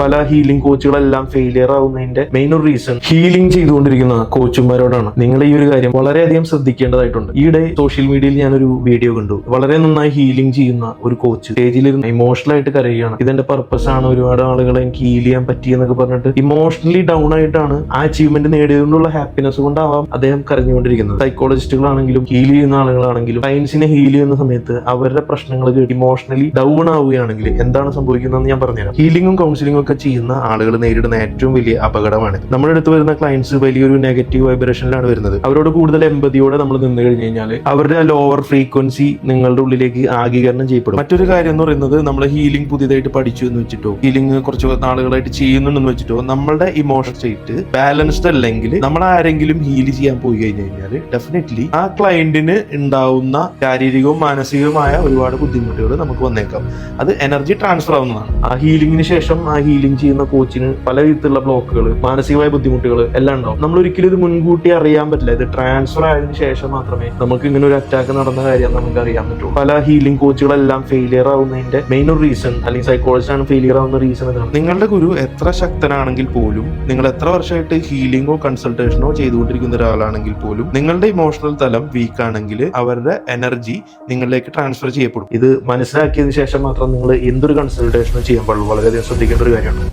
പല healing കോച്ചുകളെല്ലാം failure ആവുന്നതിന്റെ main ഒരു reason healing ചെയ്തുകൊണ്ടിരിക്കുന്ന കോച്ചുമാരോടാണ്. നിങ്ങൾ ഈ ഒരു കാര്യം വളരെയധികം ശ്രദ്ധിക്കേണ്ടതായിട്ടുണ്ട്. ഈയിടെ സോഷ്യൽ മീഡിയയിൽ ഞാനൊരു വീഡിയോ കണ്ടു. വളരെ നന്നായി ഹീലിംഗ് ചെയ്യുന്ന ഒരു കോച്ച് സ്റ്റേജിലിരുന്ന് ഇമോഷണൽ ആയിട്ട് കരയുകയാണ്. ഇതെന്റെ പർപ്പസ് ആണ്, ഒരുപാട് ആളുകളെ എനിക്ക് ഹീൽ ചെയ്യാൻ പറ്റിയെന്നൊക്കെ പറഞ്ഞിട്ട് ഇമോഷണലി ഡൗൺ ആയിട്ടാണ് ആ അച്ചീവ്മെന്റ് നേടിയതുകൊണ്ടുള്ള ഹാപ്പിനെസ് കൊണ്ടാവാം അദ്ദേഹം കരഞ്ഞുകൊണ്ടിരിക്കുന്നത്. സൈക്കോളജിസ്റ്റുകളാണെങ്കിലും ഹീൽ ചെയ്യുന്ന ആളുകളാണെങ്കിലും ക്ലയൻസിനെ ഹീൽ ചെയ്യുന്ന സമയത്ത് അവരുടെ പ്രശ്നങ്ങൾ കേട്ട് ഇമോഷണലി ഡൗൺ ആവുകയാണെങ്കിൽ എന്താണ് സംഭവിക്കുന്നതെന്ന് ഞാൻ പറഞ്ഞുതരാം. ഹീലിംഗും കൗൺസിലിംഗും ഒക്കെ ചെയ്യുന്ന ആളുകൾ നേരിടുന്ന ഏറ്റവും വലിയ അപകടമാണ്. നമ്മുടെ അടുത്ത് വരുന്ന ക്ലയൻസ് വലിയൊരു നെഗറ്റീവ് വൈബ്രേഷനിലാണ് വരുന്നത്. അവരോട് കൂടുതൽ എമ്പതിയോടെ നമ്മൾ നിന്ന് കഴിഞ്ഞു കഴിഞ്ഞാൽ അവരുടെ ലോവർ ഫ്രീക്വൻസി നിങ്ങളുടെ ഉള്ളിലേക്ക് ആഗീകരണം ചെയ്യപ്പെടും. മറ്റൊരു കാര്യം എന്ന് പറയുന്നത്, നമ്മൾ ഹീലിംഗ് പുതിയതായിട്ട് പഠിച്ചു എന്ന് വെച്ചിട്ടോ ഹീലിംഗ് കുറച്ച് നാളുകളായിട്ട് ചെയ്യുന്നുണ്ടെന്ന് വെച്ചിട്ടോ നമ്മളുടെ ഇമോഷൻ സ്റ്റേറ്റ് ബാലൻസ്ഡ് അല്ലെങ്കിൽ നമ്മൾ ആരെങ്കിലും ഹീൽ ചെയ്യാൻ പോയി കഴിഞ്ഞു കഴിഞ്ഞാൽ ഡെഫിനറ്റ്ലി ആ ക്ലയന്റിന് ഉണ്ടാവുന്ന ശാരീരികവും മാനസികവുമായ ഒരുപാട് ബുദ്ധിമുട്ടുകൾ നമുക്ക് വന്നേക്കാം. അത് എനർജി ട്രാൻസ്ഫർ ആവുന്നതാണ്. ആ ഹീലിംഗിന് ശേഷം ആ ഹീലിംഗ് ചെയ്യുന്ന കോച്ചിന് പല വിധത്തിലുള്ള ബ്ലോക്കുകൾ, മാനസികമായ ബുദ്ധിമുട്ടുകൾ എല്ലാം ഉണ്ടാവും. നമ്മൾ ഒരിക്കലും ഇത് മുൻകൂട്ടി അറിയാൻ പറ്റില്ല. ഇത് ട്രാൻസ്ഫർ ആയതിനു ശേഷം മാത്രമേ നമുക്ക് ഇങ്ങനെ ഒരു അറ്റാക്ക് നടന്ന കാര്യം നമുക്ക് അറിയാൻ പറ്റുള്ളൂ. പല ഹീലിംഗ് കോച്ചുകളെല്ലാം ഫെയിലിയർ ആവുന്നതിന്റെ മെയിൻ ഒരു റീസൺ, അല്ലെങ്കിൽ സൈക്കോളജിസ്റ്റ് ആണ് ഫെയിലിയർ ആവുന്ന റീസൺ എന്നാണ്. നിങ്ങളുടെ ഗുരു എത്ര ശക്തനാണെങ്കിൽ പോലും, നിങ്ങൾ എത്ര വർഷമായിട്ട് ഹീലിംഗോ കൺസൾട്ടേഷനോ ചെയ്തുകൊണ്ടിരിക്കുന്ന ഒരാളാണെങ്കിൽ പോലും, നിങ്ങളുടെ ഇമോഷണൽ തലം വീക്ക് ആണെങ്കിൽ അവരുടെ എനർജി നിങ്ങളിലേക്ക് ട്രാൻസ്ഫർ ചെയ്യപ്പെടും. ഇത് മനസ്സിലാക്കിയതിനു ശേഷം മാത്രം നിങ്ങൾ എന്തൊരു കൺസൾട്ടേഷനും ചെയ്യാൻ പാടുള്ളൂ. വളരെയധികം ശ്രദ്ധിക്കേണ്ട ഒരു കാര്യമാണ്.